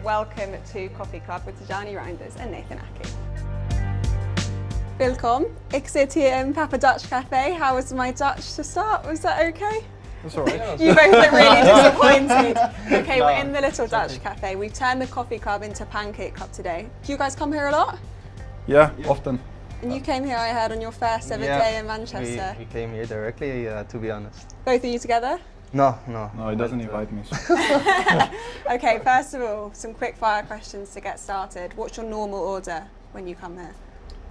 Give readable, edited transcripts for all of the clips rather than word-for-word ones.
welcome to Coffee Club with Tijjani Reijnders and Nathan Ake. Welcome. Ik zit hier in Papa Dutch Cafe. How was my Dutch to start? Was that okay? That's alright. You both look really disappointed. Okay, we're in the little Dutch Cafe. We've turned the coffee club into pancake club today. Do you guys come here a lot? Yeah, often. And you came here, I heard, on your first ever day in Manchester. We came here directly, to be honest. Both of you together? No. No, he doesn't invite me. So. Okay, first of all, some quick fire questions to get started. What's your normal order when you come here?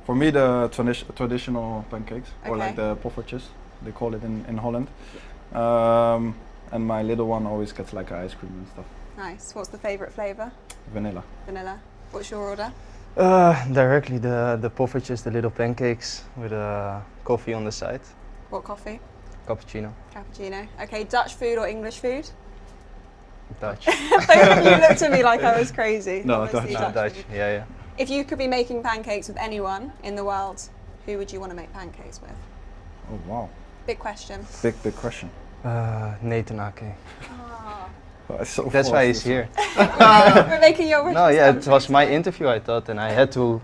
For me, the traditional pancakes, or Okay. like the poffertjes, they call it in Holland. And my little one always gets like ice cream and stuff. Nice. What's the favourite flavour? Vanilla. Vanilla. What's your order? Directly the poffertjes, the little pancakes with coffee on the side. What coffee? Cappuccino. Cappuccino. Okay, Dutch food or English food? Dutch. Both of you looked at me like I was crazy. No, Obviously Dutch. Dutch. food. Yeah. If you could be making pancakes with anyone in the world, who would you want to make pancakes with? Oh wow, Big question. big question. Nathan Ake. Oh, it's so That's why he's forced, here. We're making your No, yeah, wishes it was come my true interview, I thought, and I had to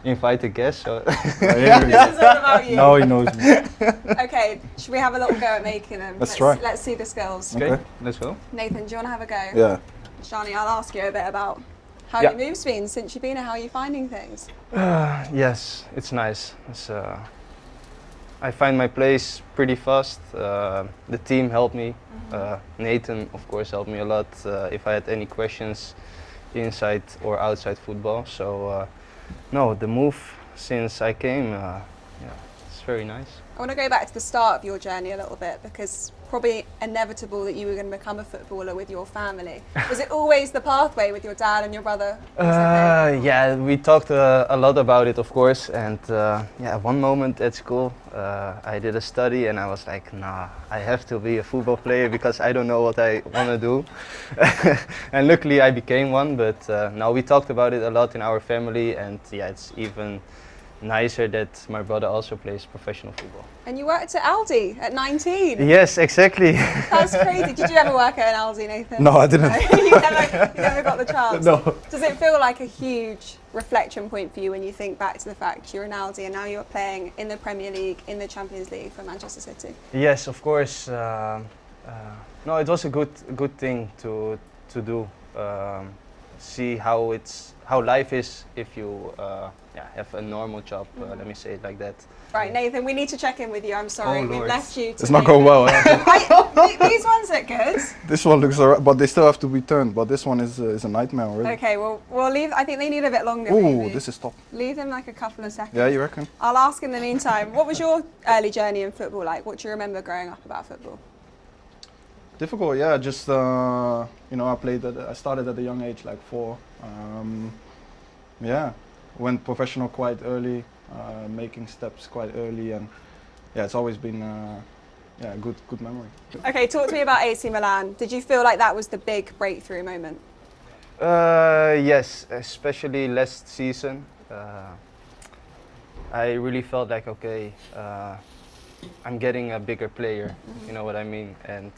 invite a guest. So today. This is all about you. No, he knows me. Okay, should we have a little go at making them? Let's try. Let's see the skills. Okay. let's go. Nathan, do you want to have a go? Yeah. Shani, I'll ask you a bit about how Yeah. your move's been since you've been here. How are you finding things? Yes, it's nice. I find my place pretty fast. The team helped me. Nathan, of course, helped me a lot if I had any questions inside or outside football. So, no, the move since I came, it's very nice. I want to go back to the start of your journey a little bit because probably inevitable that you were going to become a footballer with your family. Was it always the pathway with your dad and your brother? Yeah, we talked a lot about it, of course, and one moment at school I did a study and I was like, nah, I have to be a football player because I don't know what I want to do. And luckily I became one, but now we talked about it a lot in our family, and yeah, it's even nicer that my brother also plays professional football. And you worked at Aldi at 19. Yes, exactly. That's crazy. Did you ever work at an Aldi, Nathan? No, I didn't. you never got the chance? No. Does it feel like a huge reflection point for you when you think back to the fact you're in Aldi and now you're playing in the Premier League, in the Champions League for Manchester City? Yes, of course. No, it was a good thing to do. See how life is if you have a normal job. Let me say it like that. Right, Nathan, we need to check in with you. I'm sorry, we've Lord. left you to It's not going well. These ones look good. This one looks alright, but they still have to be turned. But this one is a nightmare already. Okay, well, we'll leave. I think they need a bit longer. Ooh, maybe. this is top. Leave them like a couple of seconds. Yeah, you reckon? I'll ask in the meantime, what was your early journey in football like? What do you remember growing up about football? Difficult, yeah. Just I started at a young age, like 4. Went professional quite early, making steps quite early, and yeah, it's always been a good memory. Okay, talk to me about AC Milan. Did you feel like that was the big breakthrough moment? Yes, especially last season. I really felt like, okay, I'm getting a bigger player, you know what I mean? And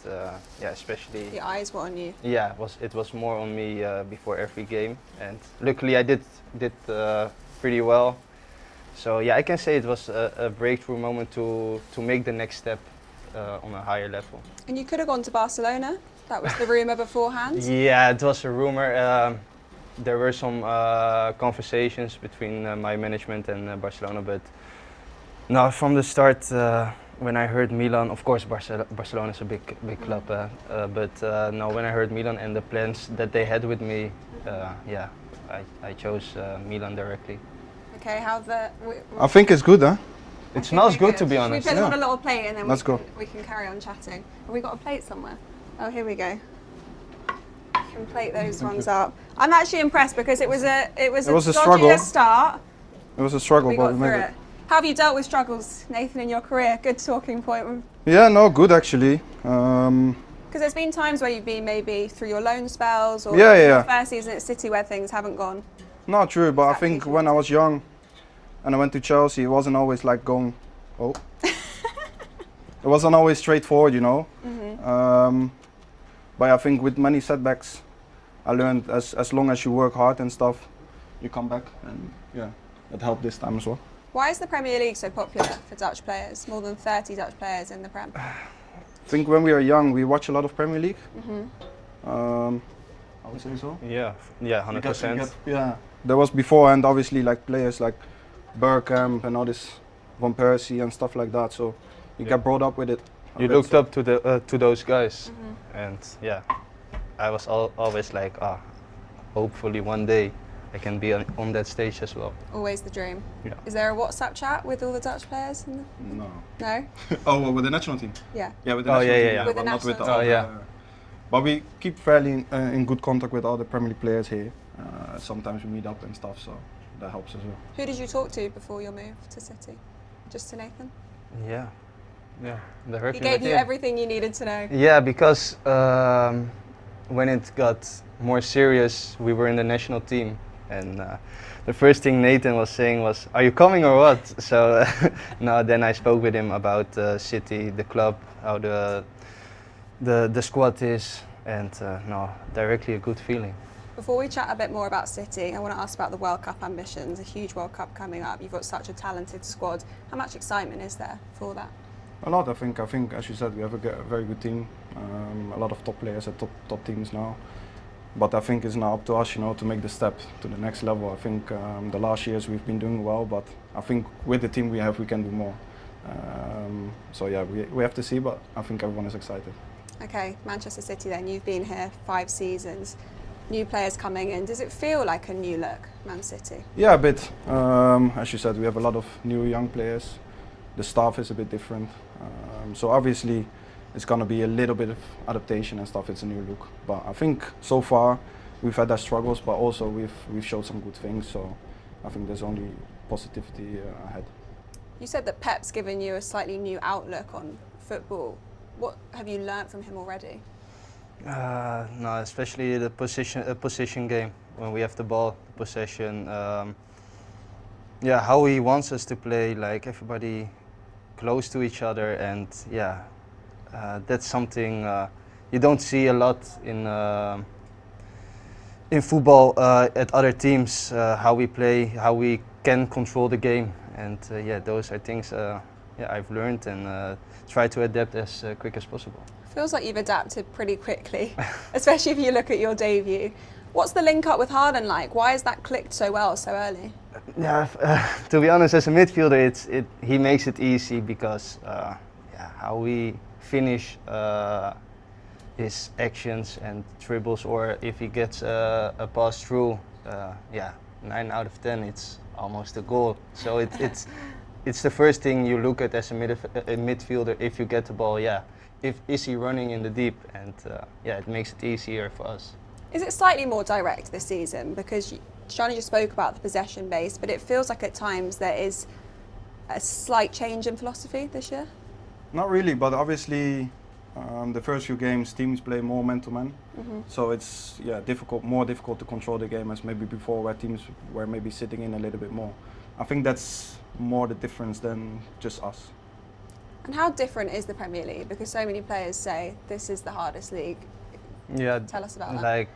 especially... The eyes were on you. Yeah, it was more on me before every game, and luckily I did pretty well. So yeah, I can say it was a breakthrough moment to make the next step on a higher level. And you could have gone to Barcelona. That was the rumour beforehand. Yeah, it was a rumor. There were some conversations between my management and Barcelona, but no, from the start, when I heard Milan, of course Barcelona is a big club, but no, when I heard Milan and the plans that they had with me, I chose Milan directly. Okay, how's the... I think it's good, huh? It smells good, to be Should honest. we put them on Yeah. a little plate and then Let's go. we can carry on chatting. Have we got a plate somewhere? Oh, here we go. You can plate those ones up. I'm actually impressed because it was a a struggle. dodgier start. It was a struggle, We but got we made through it. it. How have you dealt with struggles, Nathan, in your career? Good talking point. Yeah, no, good actually. Because there's been times where you've been maybe through your loan spells or Yeah. your first season at City where things haven't gone. Not true, but I Exactly. think when I was young and I went to Chelsea, it wasn't always like going, it wasn't always straightforward, you know. But I think with many setbacks, I learned as long as you work hard and stuff, you come back, and yeah, that helped this time as well. Why is the Premier League so popular for Dutch players? More than 30 Dutch players in the Prem. I think when we were young, we watched a lot of Premier League. I would say so. Yeah, 100%. Yeah, there was before, and obviously like players like Bergkamp and all this, Van Persie and stuff like that. So you get brought up with it. You looked up to those guys, and yeah, I was always like, hopefully one day I can be on that stage as well. Always the dream. Yeah. Is there a WhatsApp chat with all the Dutch players? No. No? Oh, well, with the national team? Yeah. Yeah, with the national team. Yeah. With the But not with national the team. other. But we keep fairly in good contact with all the Premier League players here. Sometimes we meet up and stuff, so that helps as well. Who did you talk to before your move to City? Just to Nathan? Yeah. He Directly gave with you him. everything you needed to know. Yeah, because when it got more serious, we were in the national team, and the first thing Nathan was saying was, "Are you coming or what?" So no, then I spoke with him about City, the club, how the squad is, and no, directly a good feeling. Before we chat a bit more about City, I want to ask about the World Cup ambitions, a huge World Cup coming up. You've got such a talented squad. How much excitement is there for that? A lot, I think. As you said, we have a very good team. A lot of top players at top teams now. But I think it's now up to us, to make the step to the next level. I think the last years we've been doing well, but I think with the team we have, we can do more. So yeah, we have to see, but I think everyone is excited. Okay, Manchester City then, you've been here 5 seasons. New players coming in. Does it feel like a new look, Man City? Yeah, a bit. As you said, we have a lot of new young players. The staff is a bit different. So obviously it's going to be a little bit of adaptation and stuff. It's a new look. But I think so far we've had our struggles, but also we've showed some good things. So I think there's only positivity ahead. You said that Pep's given you a slightly new outlook on football. What have you learnt from him already? No, especially the position game, when we have the ball, possession. Yeah, how he wants us to play, like everybody close to each other, and yeah, that's something you don't see a lot in football at other teams. How we play, how we can control the game, and yeah, those are things I've learned and try to adapt as quick as possible. Feels like you've adapted pretty quickly, especially if you look at your debut. What's the link up with Haaland like? Why has that clicked so well so early? Yeah, to be honest, as a midfielder, he makes it easy because how we finish his actions and dribbles, or if he gets a pass through, 9 out of 10, it's almost a goal. So it's the first thing you look at as a midfielder. If you get the ball, is he running in the deep, and it makes it easier for us. Is it slightly more direct this season? Because Tijjani just spoke about the possession base, but it feels like at times there is a slight change in philosophy this year? Not really, but obviously the first few games teams play more man-to-man. So it's more difficult to control the game as maybe before, where teams were maybe sitting in a little bit more. I think that's more the difference than just us. And how different is the Premier League? Because so many players say this is the hardest league. Yeah, tell us about that. Like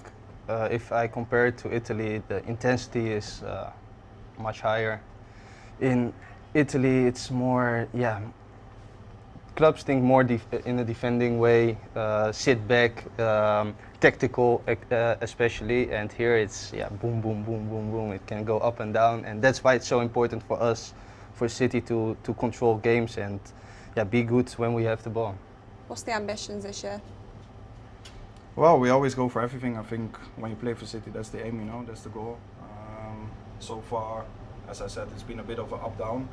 if I compare it to Italy, the intensity is much higher. In Italy, it's more, clubs think more in a defending way, sit back, tactical especially, and here it's boom, boom, boom, boom, boom. It can go up and down, and that's why it's so important for us, for City to control games and be good when we have the ball. What's the ambitions this year? Well, we always go for everything. I think when you play for City, that's the aim, that's the goal. So far, as I said, it's been a bit of an up-down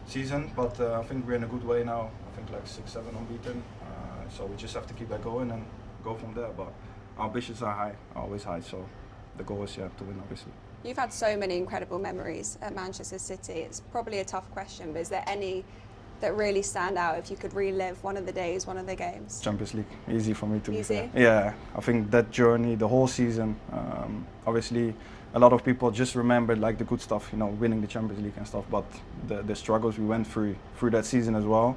season, but I think we're in a good way now. I think like 6-7 unbeaten. So we just have to keep that going and go from there. But our ambitions are high, always high. So the goal is to win, obviously. You've had so many incredible memories at Manchester City. It's probably a tough question, but is there any that really stand out if you could relive one of the days, one of the games? Champions League, easy for me to be fair. Easy? Yeah, I think that journey, the whole season, obviously a lot of people just remember like the good stuff, winning the Champions League and stuff, but the struggles we went through that season as well,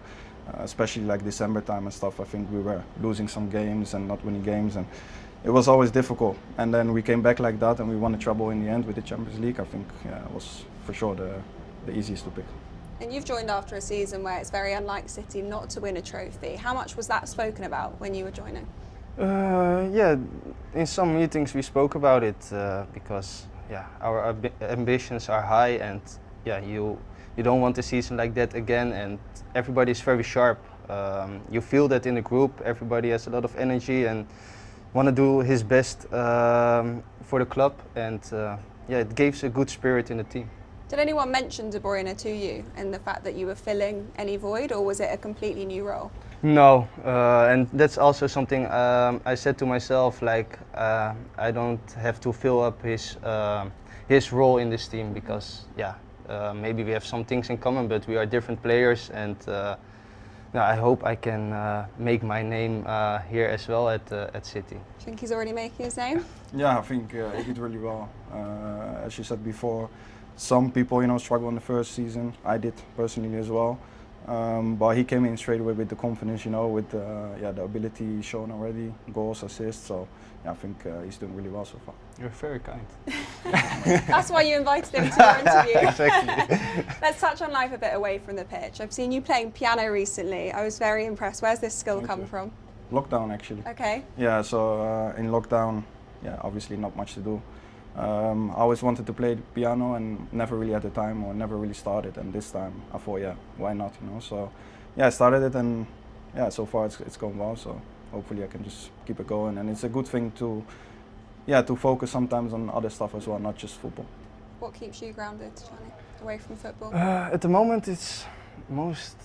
especially like December time and stuff. I think we were losing some games and not winning games, and it was always difficult. And then we came back like that, and we won the treble in the end with the Champions League. I think it was for sure the easiest to pick. And you've joined after a season where it's very unlike City not to win a trophy. How much was that spoken about when you were joining? Yeah, in some meetings we spoke about it because our ambitions are high, and you don't want a season like that again, and everybody is very sharp. You feel that in the group, everybody has a lot of energy and want to do his best for the club, and it gives a good spirit in the team. Did anyone mention De Bruyne to you and the fact that you were filling any void, or was it a completely new role? No, and that's also something I said to myself, like I don't have to fill up his role in this team, because maybe we have some things in common, but we are different players, and I hope I can make my name here as well at City. Do you think he's already making his name? Yeah, I think he did really well. As you said before, some people, struggle in the first season. I did personally as well. But he came in straight away with the confidence, with the ability shown already, goals, assists. So I think he's doing really well so far. You're very kind. That's why you invited him to your interview. Exactly. Let's touch on life a bit away from the pitch. I've seen you playing piano recently. I was very impressed. Where's this skill come from? Lockdown, actually. Okay. Yeah, so in lockdown, obviously not much to do. I always wanted to play the piano and never really had the time, or never really started, and this time I thought, why not, so I started it, and so far it's going well, so hopefully I can just keep it going, and it's a good thing to focus sometimes on other stuff as well, not just football. What keeps you grounded, Tijjani, away from football? At the moment, it's most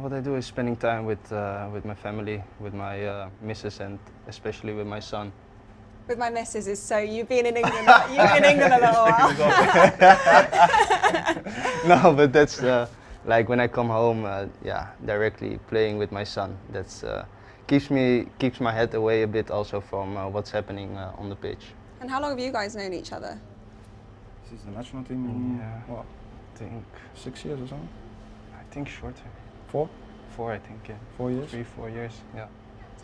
what I do is spending time with my family, with my missus, and especially with my son. With my missus is so you've been in England. You've been in England a little while. No, but that's like when I come home, directly playing with my son. That's keeps my head away a bit also from what's happening on the pitch. And how long have you guys known each other? Since the national team, what? I think 6 years or something. I think shorter. 4? 4, I think. Yeah. 4 years. 3, 4 years. Yeah.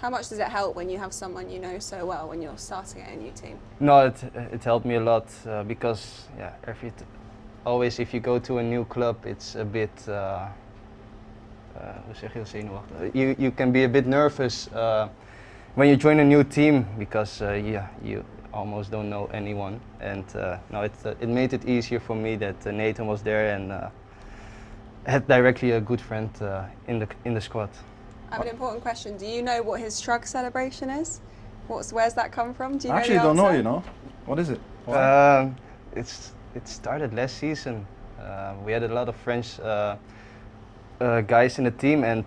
How much does it help when you have someone you know so well when you're starting at a new team? No, it helped me a lot because always if you go to a new club, it's a bit hoe zeg je dat, zenuwachtig? You can be a bit nervous when you join a new team, because you almost don't know anyone, and it made it easier for me that Nathan was there and had directly a good friend in the squad. I have an important question. Do you know what his shrug celebration is? Where's that come from? Do you I actually don't know, What is it? It started last season. We had a lot of French guys in the team, and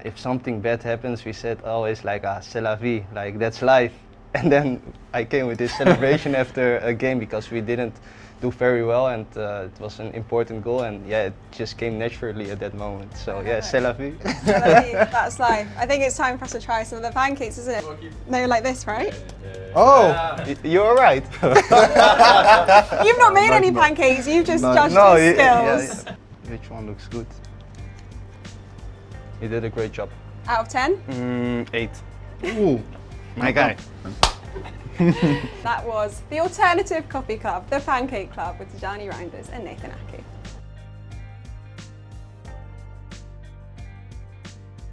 if something bad happens, we said always like, c'est la vie, like that's life. And then I came with this celebration after a game because we didn't do very well, and it was an important goal, and it just came naturally at that moment. So c'est la vie. C'est la vie. That's life. I think it's time for us to try some of the pancakes, isn't it? No, like this, right? Oh, you're all right. You've not made any pancakes. You've just judged his skills. Which one looks good? You did a great job. Out of 10? 8. Ooh, my guy. That was the Alternative Coffee Club, the Pancake Club with Tijjani Reijnders and Nathan Ake.